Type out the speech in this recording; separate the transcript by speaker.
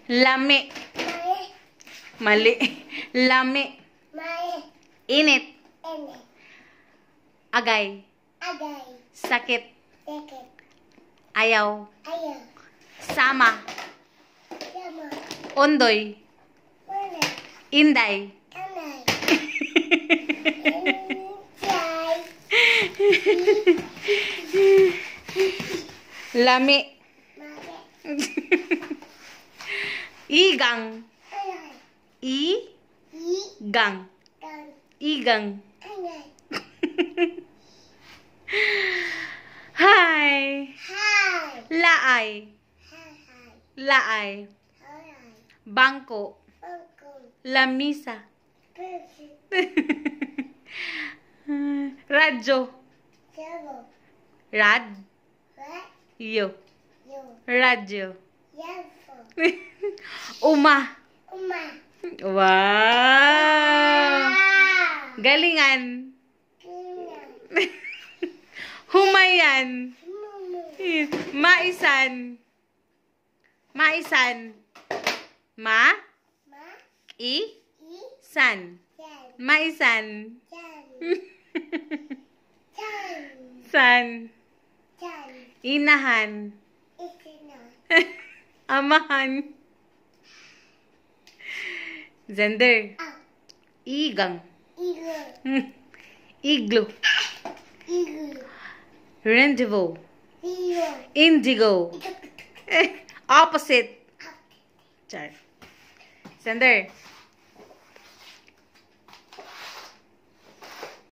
Speaker 1: Lami. Mali. Lami. Init. Agay. Sakit. Ayaw. Sama. Ondoy. Inday. Lami. Igang. Igang. Igang. Hi. Laay. Laay. Bangko. Lamisa. Radyo. Radyo. Radyo. Uma. Wow. Galingan. Humayan. Maisan. Maisan. San. Maisan. San. Inahan. Amahan. Zender. Igang. Igloo. Rendezvous. Indigo. Opposite. Char. Zender.